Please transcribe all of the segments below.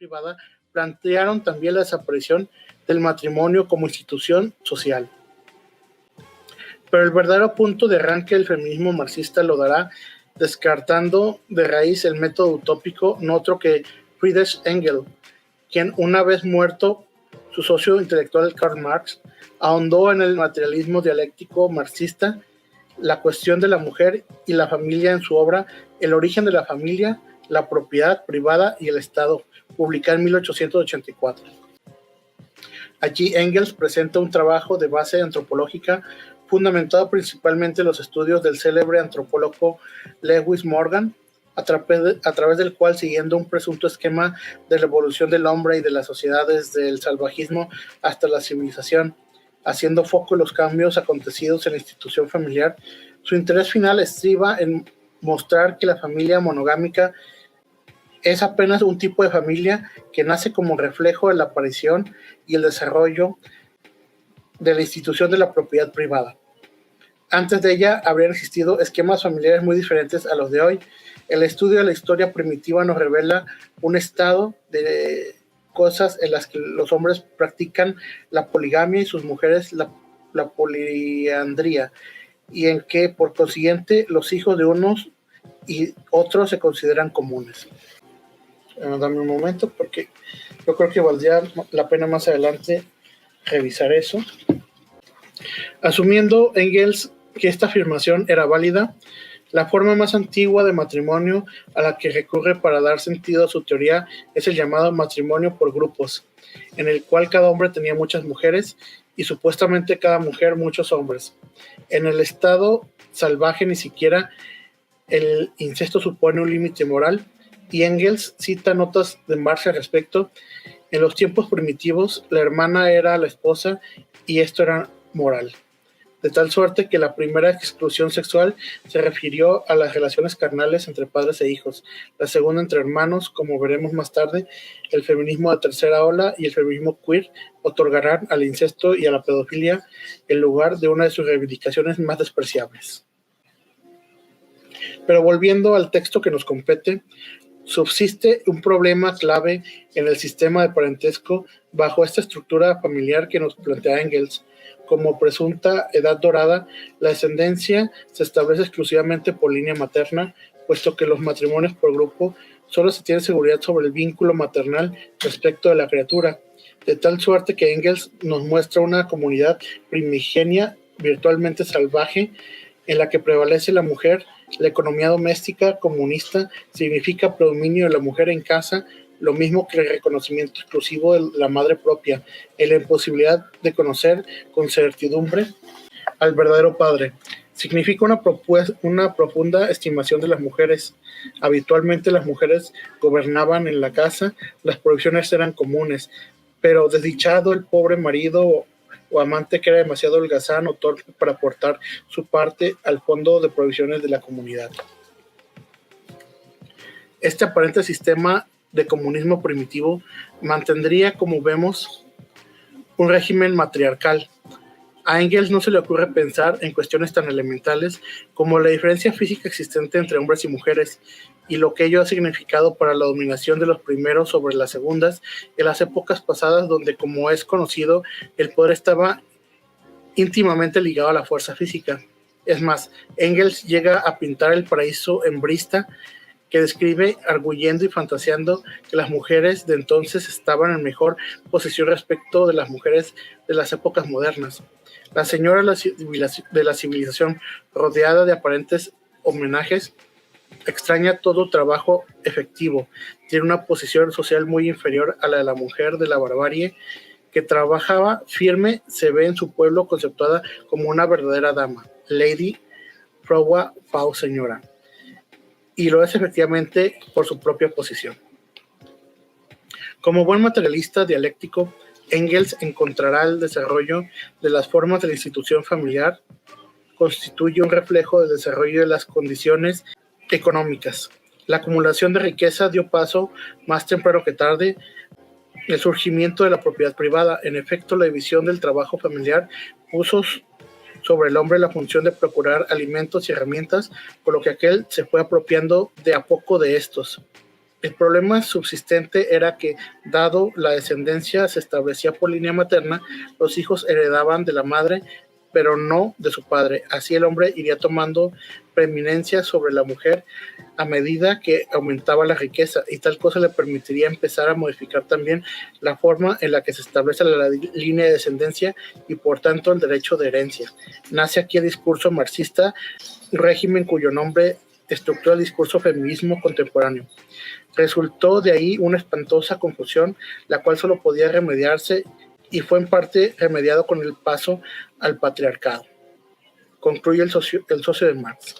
privada plantearon también la desaparición del matrimonio como institución social. Pero el verdadero punto de arranque del feminismo marxista lo dará descartando de raíz el método utópico, no otro que Friedrich Engels, quien, una vez muerto su socio intelectual Karl Marx, ahondó en el materialismo dialéctico marxista la cuestión de la mujer y la familia en su obra El origen de la familia, la propiedad privada y el Estado, publicada en 1884. Allí Engels presenta un trabajo de base antropológica fundamentado principalmente en los estudios del célebre antropólogo Lewis Morgan, a través del cual, siguiendo un presunto esquema de la evolución del hombre y de las sociedades desde el salvajismo hasta la civilización, haciendo foco en los cambios acontecidos en la institución familiar, su interés final estriba en mostrar que la familia monogámica es apenas un tipo de familia que nace como reflejo de la aparición y el desarrollo de la institución de la propiedad privada. Antes de ella habrían existido esquemas familiares muy diferentes a los de hoy. El estudio de la historia primitiva nos revela un estado de cosas en las que los hombres practican la poligamia y sus mujeres la poliandría, y en que, por consiguiente, los hijos de unos y otros se consideran comunes. Dame un momento, porque yo creo que valdría la pena más adelante revisar eso. Asumiendo Engels que esta afirmación era válida, la forma más antigua de matrimonio a la que recurre para dar sentido a su teoría es el llamado matrimonio por grupos, en el cual cada hombre tenía muchas mujeres y supuestamente cada mujer muchos hombres. En el estado salvaje ni siquiera el incesto supone un límite moral, y Engels cita notas de Marx al respecto. En los tiempos primitivos, la hermana era la esposa y esto era moral, de tal suerte que la primera exclusión sexual se refirió a las relaciones carnales entre padres e hijos, la segunda entre hermanos. Como veremos más tarde, el feminismo de tercera ola y el feminismo queer otorgarán al incesto y a la pedofilia el lugar de una de sus reivindicaciones más despreciables. Pero volviendo al texto que nos compete, subsiste un problema clave en el sistema de parentesco bajo esta estructura familiar que nos plantea Engels. Como presunta edad dorada, la descendencia se establece exclusivamente por línea materna, puesto que los matrimonios por grupo solo se tiene seguridad sobre el vínculo maternal respecto de la criatura, de tal suerte que Engels nos muestra una comunidad primigenia virtualmente salvaje en la que prevalece la mujer. La economía doméstica comunista significa predominio de la mujer en casa, lo mismo que el reconocimiento exclusivo de la madre propia, en la imposibilidad de conocer con certidumbre al verdadero padre. Significa una profunda estimación de las mujeres. Habitualmente las mujeres gobernaban en la casa, las provisiones eran comunes, pero desdichado el pobre marido o amante que era demasiado holgazán o torpe para aportar su parte al fondo de provisiones de la comunidad. Este aparente sistema de comunismo primitivo mantendría, como vemos, un régimen matriarcal. A Engels no se le ocurre pensar en cuestiones tan elementales como la diferencia física existente entre hombres y mujeres y lo que ello ha significado para la dominación de los primeros sobre las segundas en las épocas pasadas, donde, como es conocido, el poder estaba íntimamente ligado a la fuerza física. Es más, Engels llega a pintar el paraíso hembrista, que describe arguyendo y fantaseando que las mujeres de entonces estaban en mejor posición respecto de las mujeres de las épocas modernas. La señora de la civilización, rodeada de aparentes homenajes, extraña todo trabajo efectivo, tiene una posición social muy inferior a la de la mujer de la barbarie, que trabajaba firme, se ve en su pueblo conceptuada como una verdadera dama, Lady, Frau, señora, y lo es efectivamente por su propia posición. Como buen materialista dialéctico, Engels encontrará el desarrollo de las formas de la institución familiar constituye un reflejo del desarrollo de las condiciones económicas. La acumulación de riqueza dio paso, más temprano que tarde, el surgimiento de la propiedad privada. En efecto, la división del trabajo familiar puso sobre el hombre la función de procurar alimentos y herramientas, por lo que aquel se fue apropiando de a poco de estos. El problema subsistente era que, dado la descendencia se establecía por línea materna, los hijos heredaban de la madre, pero no de su padre. Así el hombre iría tomando preeminencia sobre la mujer a medida que aumentaba la riqueza, y tal cosa le permitiría empezar a modificar también la forma en la que se establece la línea de descendencia y por tanto el derecho de herencia. Nace aquí el discurso marxista, régimen cuyo nombre estructura el discurso feminismo contemporáneo. Resultó de ahí una espantosa confusión, la cual solo podía remediarse y fue en parte remediado con el paso al patriarcado. Concluye el socio de Marx.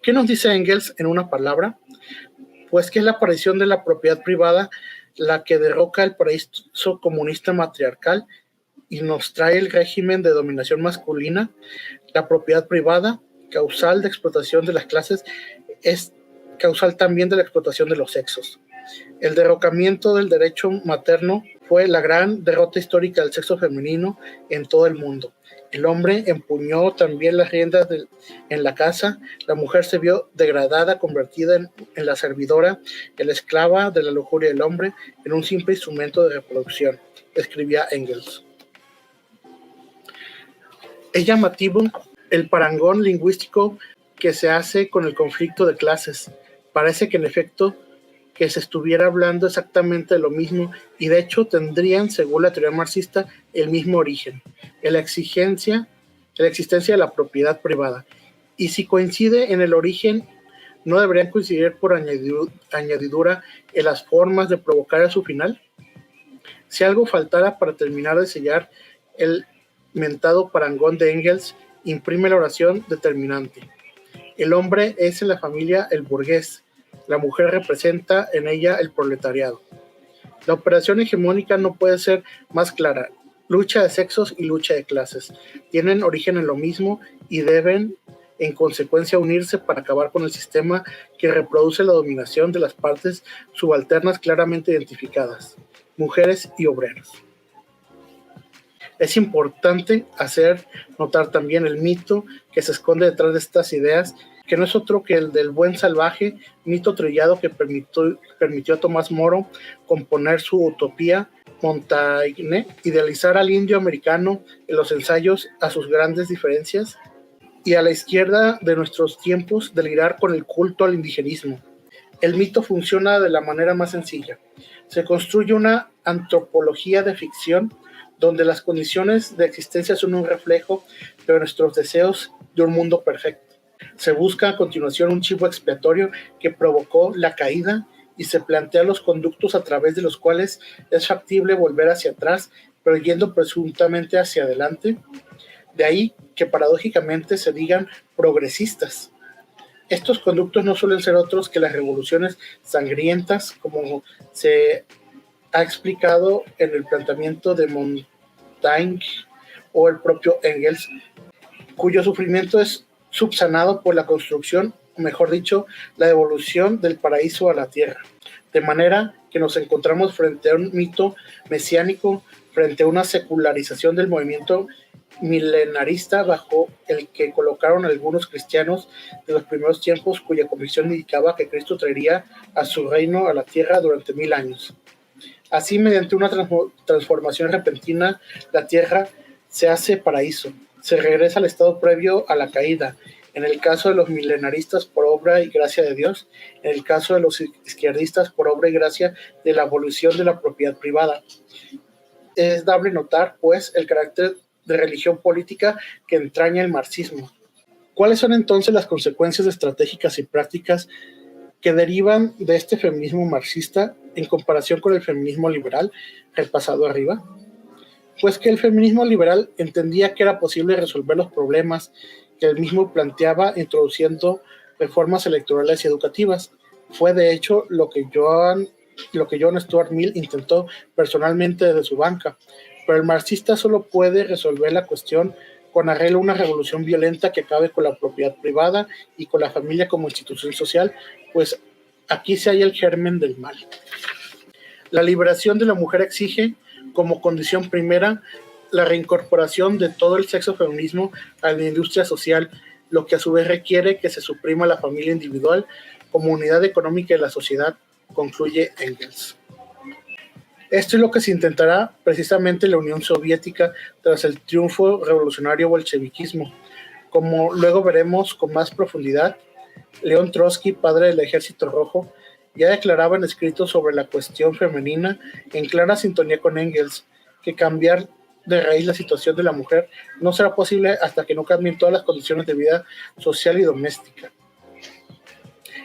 ¿Qué nos dice Engels en una palabra? Pues que es la aparición de la propiedad privada la que derroca el paraíso comunista matriarcal y nos trae el régimen de dominación masculina. La propiedad privada, causal de explotación de las clases, es causal también de la explotación de los sexos. El derrocamiento del derecho materno fue la gran derrota histórica del sexo femenino en todo el mundo. El hombre empuñó también las riendas en la casa, la mujer se vio degradada, convertida en la servidora, en la esclava de la lujuria del hombre, en un simple instrumento de reproducción, escribía Engels. Es llamativo el parangón lingüístico que se hace con el conflicto de clases. Parece que en efecto que se estuviera hablando exactamente de lo mismo y de hecho tendrían, según la teoría marxista, el mismo origen, en la existencia de la propiedad privada. Y si coincide en el origen, ¿no deberían coincidir por añadidura en las formas de provocar a su final? Si algo faltara para terminar de sellar el mentado parangón de Engels, imprime la oración determinante. El hombre es en la familia el burgués, la mujer representa en ella el proletariado. La operación hegemónica no puede ser más clara. Lucha de sexos y lucha de clases tienen origen en lo mismo y deben en consecuencia unirse para acabar con el sistema que reproduce la dominación de las partes subalternas claramente identificadas, mujeres y obreros. Es importante hacer notar también el mito que se esconde detrás de estas ideas, que no es otro que el del buen salvaje, mito trillado que permitió a Tomás Moro componer su utopía. Montaigne idealizar al indio americano en los ensayos a sus grandes diferencias, y a la izquierda de nuestros tiempos delirar con el culto al indigenismo. El mito funciona de la manera más sencilla. Se construye una antropología de ficción donde las condiciones de existencia son un reflejo de nuestros deseos de un mundo perfecto. Se busca a continuación un chivo expiatorio que provocó la caída y se plantean los conductos a través de los cuales es factible volver hacia atrás, pero yendo presuntamente hacia adelante. De ahí que paradójicamente se digan progresistas. Estos conductos no suelen ser otros que las revoluciones sangrientas, como se ha explicado en el planteamiento de Montaigne o el propio Engels, cuyo sufrimiento es subsanado por la construcción, o mejor dicho, la devolución del paraíso a la tierra. De manera que nos encontramos frente a un mito mesiánico, frente a una secularización del movimiento milenarista bajo el que colocaron algunos cristianos de los primeros tiempos, cuya convicción indicaba que Cristo traería a su reino a la tierra durante 1000 años. Así, mediante una transformación repentina, la tierra se hace paraíso, se regresa al estado previo a la caída, en el caso de los milenaristas por obra y gracia de Dios, en el caso de los izquierdistas por obra y gracia de la abolición de la propiedad privada. Es dable notar, pues, el carácter de religión política que entraña el marxismo. ¿Cuáles son entonces las consecuencias estratégicas y prácticas que derivan de este feminismo marxista en comparación con el feminismo liberal repasado arriba? Pues que el feminismo liberal entendía que era posible resolver los problemas que él mismo planteaba introduciendo reformas electorales y educativas. Fue de hecho lo que John Stuart Mill intentó personalmente desde su banca, pero el marxista solo puede resolver la cuestión con arreglo a una revolución violenta que acabe con la propiedad privada y con la familia como institución social, pues aquí se halla el germen del mal. La liberación de la mujer exige, como condición primera, la reincorporación de todo el sexo feminismo a la industria social, lo que a su vez requiere que se suprima la familia individual como unidad económica de la sociedad, concluye Engels. Esto es lo que se intentará precisamente en la Unión Soviética tras el triunfo revolucionario bolcheviquismo. Como luego veremos con más profundidad, León Trotsky, padre del Ejército Rojo, ya declaraba en escritos sobre la cuestión femenina, en clara sintonía con Engels, que cambiar de raíz la situación de la mujer no será posible hasta que no cambien todas las condiciones de vida social y doméstica.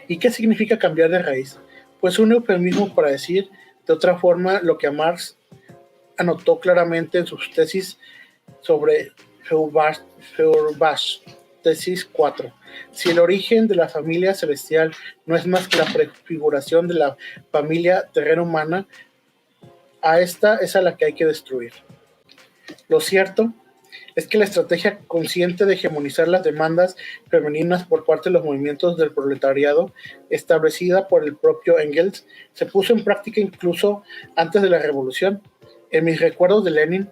¿Y qué significa cambiar de raíz? Pues un eufemismo para decir de otra forma lo que Marx anotó claramente en sus tesis sobre Feuerbach, tesis 4. Si el origen de la familia celestial no es más que la prefiguración de la familia terrena humana, a esta es a la que hay que destruir. Lo cierto es que la estrategia consciente de hegemonizar las demandas femeninas por parte de los movimientos del proletariado, establecida por el propio Engels, se puso en práctica incluso antes de la revolución. En mis recuerdos de Lenin,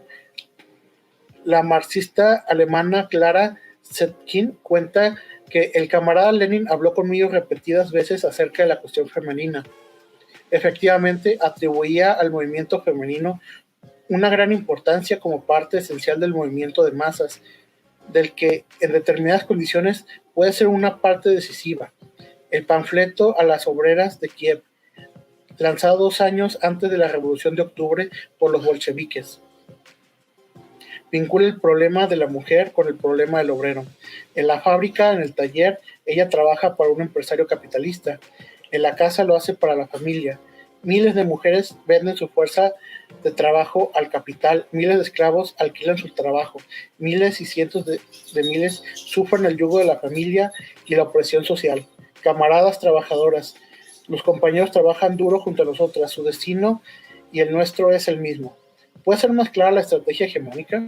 la marxista alemana Clara Zetkin cuenta que el camarada Lenin habló conmigo repetidas veces acerca de la cuestión femenina. Efectivamente, atribuía al movimiento femenino una gran importancia como parte esencial del movimiento de masas, del que en determinadas condiciones puede ser una parte decisiva. El panfleto a las obreras de Kiev, lanzado 2 años antes de la Revolución de Octubre por los bolcheviques, vincula el problema de la mujer con el problema del obrero. En la fábrica, en el taller, ella trabaja para un empresario capitalista. En la casa lo hace para la familia. Miles de mujeres venden su fuerza de trabajo al capital, miles de esclavos alquilan su trabajo, miles y cientos de miles sufren el yugo de la familia y la opresión social. Camaradas trabajadoras, los compañeros trabajan duro junto a nosotras, su destino y el nuestro es el mismo. ¿Puede ser más clara la estrategia hegemónica?